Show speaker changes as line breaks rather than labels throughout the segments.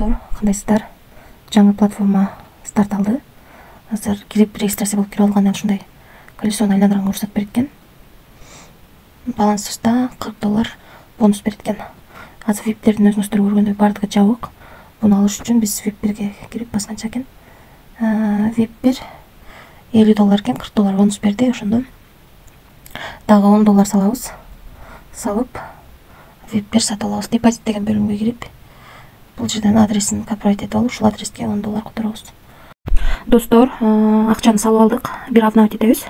достор, кандайсыздар? Жаңы платформа старт алды. Азыр кирип регистрация болуп кирип алгандан ушундай колесону айландырганга уруксат берет экен. Балансыбызда $40 бонус берет экен. Азыр VIP-тердин өзүңүздөр көргөндөй бардыгы жабык. Буну алыш үчүн биз VIP-1ге кирип басканча экен. VIP-1 $50 экен, $40 бонус берди. Ошондо дагы $10 салабыз. Салып VIP-1 сатып алабыз. Депозит деген бөлүмгө кирип, бул жерден адресин копировать этип алып, ушул адреске $10 которобуз. Достор, акчаны салып алдык. Бир обновить этебиз.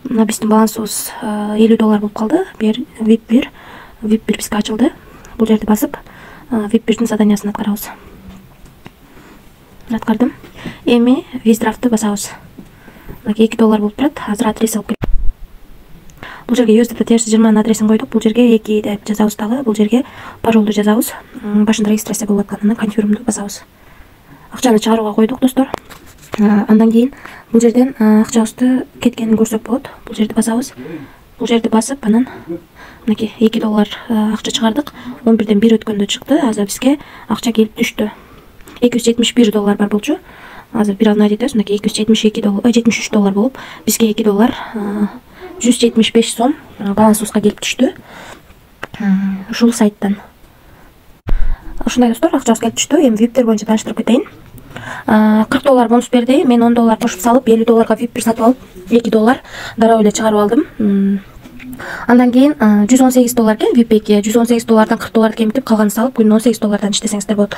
Мына биздин балансыбыз $50 болуп калды. VIP-1 бизге ачылды. Бул жерди басып, VIP-1дин заданиясын аткарабыз. Аткардым. Эми виздрафтты басабыз. Мына $2 болуп турат. Азыр адрес алып келип. Бул жерге USDT-20 адресин койдук. Бул жерге 2 деп жазабыз дагы. Бул жерге паролду жазабыз. Башында регистрация болуп атканынан конфирмду басабыз. Акчаны чыгарууга койдук, достор. Андан кийин бул жерден акчабызды кеткенин көрсөк болот. Бул жерди басабыз. Бул жерди басып, анан мынакей $2 акча чыгардык. 11ден 1 өткөндө чыкты. Азыр бизге акча келип түштү. $271 бар болчу. Азыр бир обновить этебиз. Мынакей $73 болуп, бизге $2 175 сом балансыбызга келип түштү. Ушул сайттан. Ушундай, достор, акчабыз келип түштү. Эми VIP-тер боюнча тааныштырып кетейин. $40 бонус берди. Мен $10 кошуп салып, $50 VIP-1 сатып алып, $2 дароо эле чыгарып алдым. Андан кийин $118 экен VIP-2, $118дан $40 кемитип, калганын салып, күнүнө $18 иштесеңиздер болот.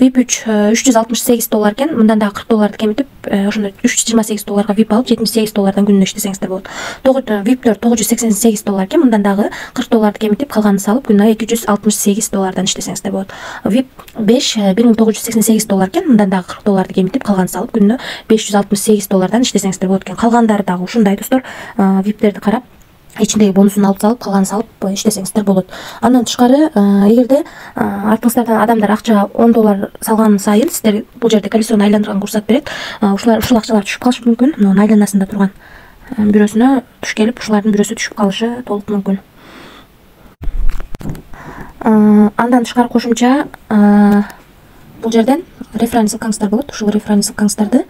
VIP-3 $368 экен, мындан дагы $40 кемитип, ошондо $328 VIP алып, $78 күнүнө иштесеңиздер болот. VIP-4 $988 экен, мындан дагы $40 кемитип, калганын салып, күнүнө $268 иштесеңиздер болот. VIP-5 $1988 экен, мындан дагы $40 кемитип, калганын салып, күнүнө $568 иштесеңиздер болот экен. Калгандары дагы ушундай, достор, VIP-терди карап, ичиндеги бонусун алып салып, калганын салып иштесеңиздер болот. Андан тышкары, эгерде артыңыздардан адамдар акча $10 салган сайын, сиздер бул жерде колесону айландырганга уруксат берет. Ушул акчалар түшүп калышы мүмкүн. Мына айланасында турган бирөөсүнө туш келип, ушулардын бирөөсү түшүп калышы толук мүмкүн. Андан тышкары кошумча бул жерден реферальный ссылкаңыздар болот. Ушул реферальный ссылкаңыздарды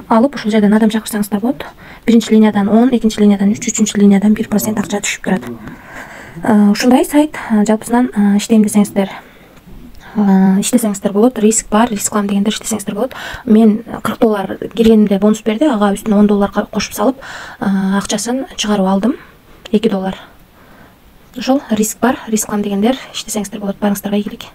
алып, ушул жерден адам чакырсаңыздар болот. Биринчи линиядан 10, экинчи линиядан 3, үчүнчү линиядан 1% акча түшүп турат. Ушундай сайт, жалпысынан иштейм десеңиздер, иштесеңиздер болот. Риск бар, рисклам дегендер иштесеңиздер болот. Мен $40 киргенимде бонус берди, ага үстүнө $10 кошуп салып, акчасын чыгарып алдым. $2. Ошол риск бар, рисклам дегендер иштесеңиздер болот. Барыңыздарга ийгилик.